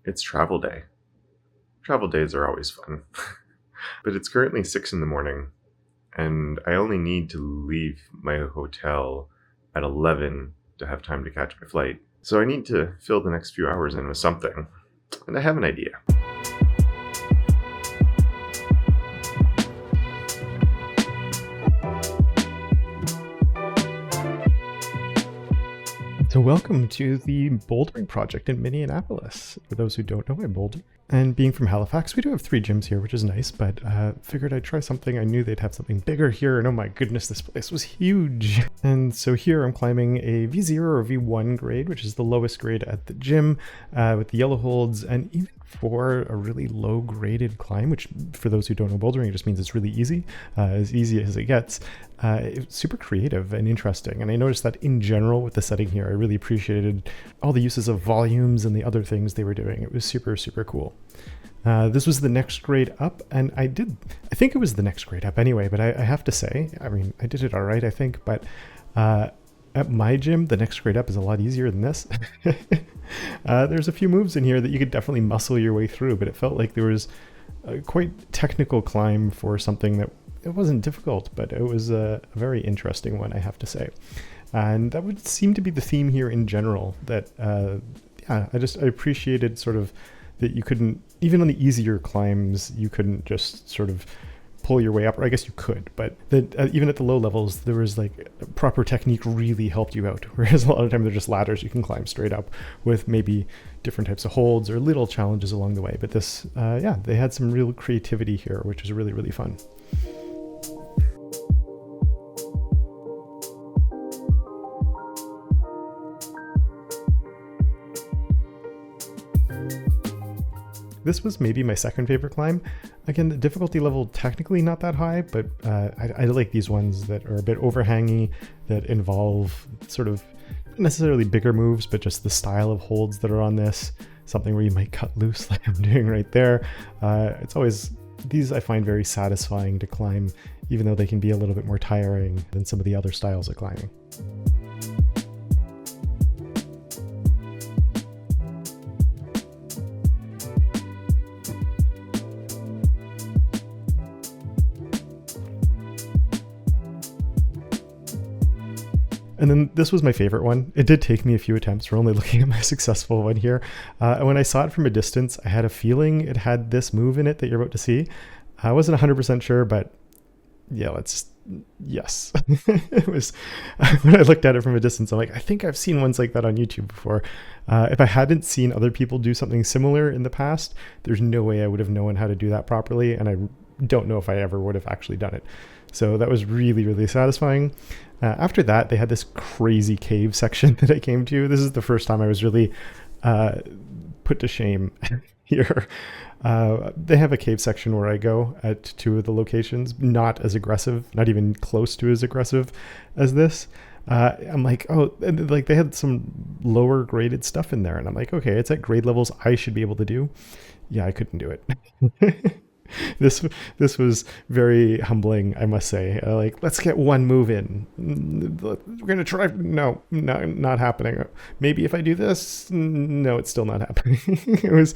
It's travel day. Travel days are always fun. But it's currently 6 in the morning, and I only need to leave my hotel at 11 to have time to catch my flight. So I need to fill the next few hours in with something, and I have an idea. So welcome to the bouldering project in Minneapolis. For those who don't know, I boulder. And being from Halifax, we do have 3 gyms here, which is nice, but figured I'd try something. I knew they'd have something bigger here, and oh my goodness, this place was huge. And so here I'm climbing a V0 or V1 grade, which is the lowest grade at the gym, with the yellow holds, and even for a really low graded climb, which for those who don't know bouldering, it just means it's really easy as it gets. It's super creative and interesting, and I noticed that in general with the setting here, I really appreciated all the uses of volumes and the other things they were doing. It was super, super cool. This was the next grade up, and I think it was the next grade up anyway, but I have to say, I mean, I did it all right, I think, but at my gym, the next grade up is a lot easier than this. There's a few moves in here that you could definitely muscle your way through, but it felt like there was a quite technical climb for something that it wasn't difficult, but it was a very interesting one, I have to say. And that would seem to be the theme here in general, that I appreciated sort of that you couldn't, even on the easier climbs, you couldn't just sort of pull your way up, or I guess you could, but that even at the low levels, there was like proper technique really helped you out. Whereas a lot of the time they're just ladders you can climb straight up with maybe different types of holds or little challenges along the way. But this, they had some real creativity here, which was really, really fun. This was maybe my second favorite climb. Again, the difficulty level technically not that high, but I like these ones that are a bit overhangy, that involve sort of not necessarily bigger moves, but just the style of holds that are on this, something where you might cut loose like I'm doing right there. It's always, these I find very satisfying to climb, even though they can be a little bit more tiring than some of the other styles of climbing. And then this was my favorite one. It did take me a few attempts. We're only looking at my successful one here. And when I saw it from a distance, I had a feeling it had this move in it that you're about to see. I wasn't 100% sure, but yeah, yes. It was, when I looked at it from a distance, I'm like, I think I've seen ones like that on YouTube before. If I hadn't seen other people do something similar in the past, there's no way I would have known how to do that properly. And I don't know if I ever would have actually done it. So that was really, really satisfying. After that, they had this crazy cave section that I came to. This is the first time I was really put to shame here. They have a cave section where I go at 2 of the locations, not as aggressive, not even close to as aggressive as this. I'm like, oh, and like they had some lower graded stuff in there. And I'm like, okay, it's at grade levels I should be able to do. Yeah, I couldn't do it. This was very humbling, I must say. Like, let's get one move in. We're gonna try. No, not happening. Maybe if I do this, no, it's still not happening. It was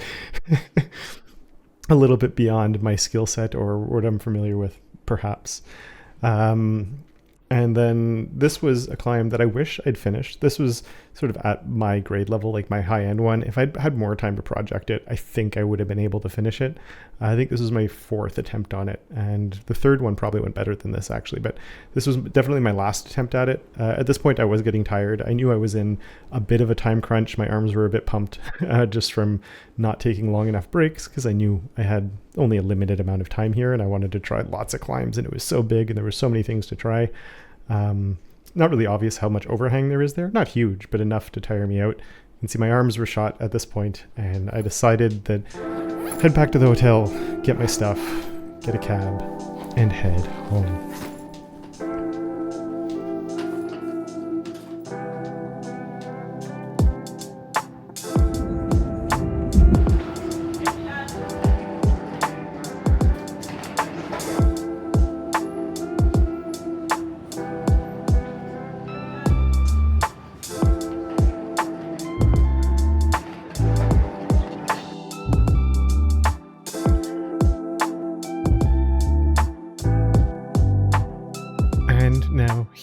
a little bit beyond my skill set or what I'm familiar with, perhaps. And then this was a climb that I wish I'd finished. This was sort of at my grade level, like my high end one. If I'd had more time to project it, I think I would have been able to finish it. I think this was my 4th attempt on it. And the 3rd one probably went better than this actually, but this was definitely my last attempt at it. At this point I was getting tired. I knew I was in a bit of a time crunch. My arms were a bit pumped just from not taking long enough breaks, because I knew I had only a limited amount of time here and I wanted to try lots of climbs, and it was so big and there were so many things to try. Not really obvious how much overhang there is there. Not huge, but enough to tire me out. You can see my arms were shot at this point, and I decided that head back to the hotel, get my stuff, get a cab, and head home.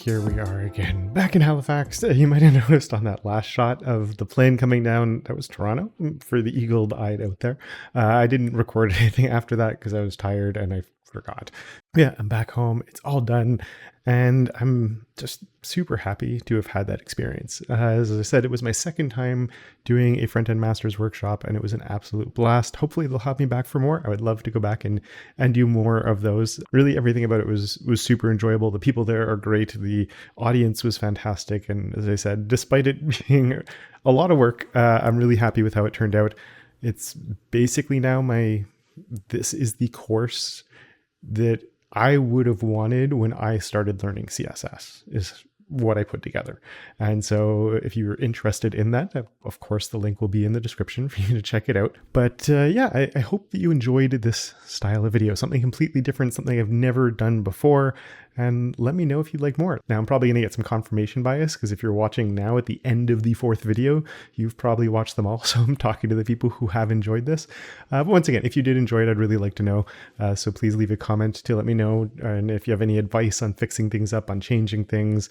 here we are again, back in Halifax. You might have noticed on that last shot of the plane coming down, that was Toronto, for the eagle-eyed out there. I didn't record anything after that because I was tired and I forgot. Yeah, I'm back home. It's all done. And I'm just super happy to have had that experience. As I said, it was my second time doing a Frontend Masters workshop, and it was an absolute blast. Hopefully they'll have me back for more. I would love to go back and do more of those. Really, everything about it was super enjoyable. The people there are great. The audience was fantastic. And as I said, despite it being a lot of work, I'm really happy with how it turned out. It's basically now this is the course that I would have wanted when I started learning CSS, is what I put together. And so if you're interested in that, of course, the link will be in the description for you to check it out. But yeah, I hope that you enjoyed this style of video, something completely different, something I've never done before. And let me know if you'd like more. Now, I'm probably going to get some confirmation bias because if you're watching now at the end of the 4th video, you've probably watched them all. So I'm talking to the people who have enjoyed this. But once again, if you did enjoy it, I'd really like to know. So please leave a comment to let me know. And if you have any advice on fixing things up, on changing things,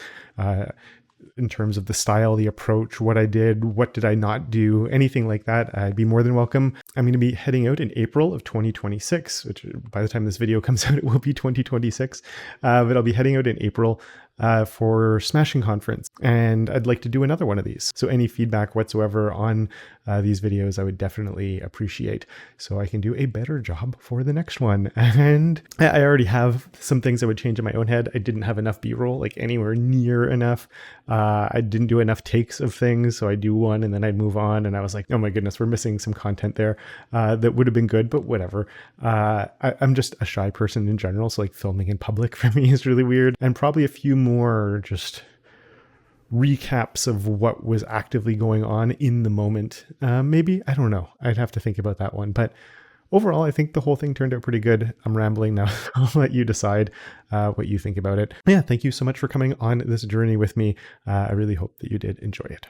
in terms of the style, the approach, what I did, what did I not do, anything like that, I'd be more than welcome. I'm going to be heading out in April of 2026, which by the time this video comes out, it will be 2026. But I'll be heading out in April for Smashing Conference, and I'd like to do another one of these. So any feedback whatsoever on these videos, I would definitely appreciate, so I can do a better job for the next one. And I already have some things I would change in my own head. I didn't have enough B-roll, like anywhere near enough. I didn't do enough takes of things, so I do one and then I'd move on. And I was like, oh my goodness, we're missing some content there that would have been good, but whatever. I'm just a shy person in general, so like filming in public for me is really weird. And probably a few more just recaps of what was actively going on in the moment. Maybe, I don't know. I'd have to think about that one. But overall, I think the whole thing turned out pretty good. I'm rambling now. I'll let you decide what you think about it. Yeah, thank you so much for coming on this journey with me. I really hope that you did enjoy it.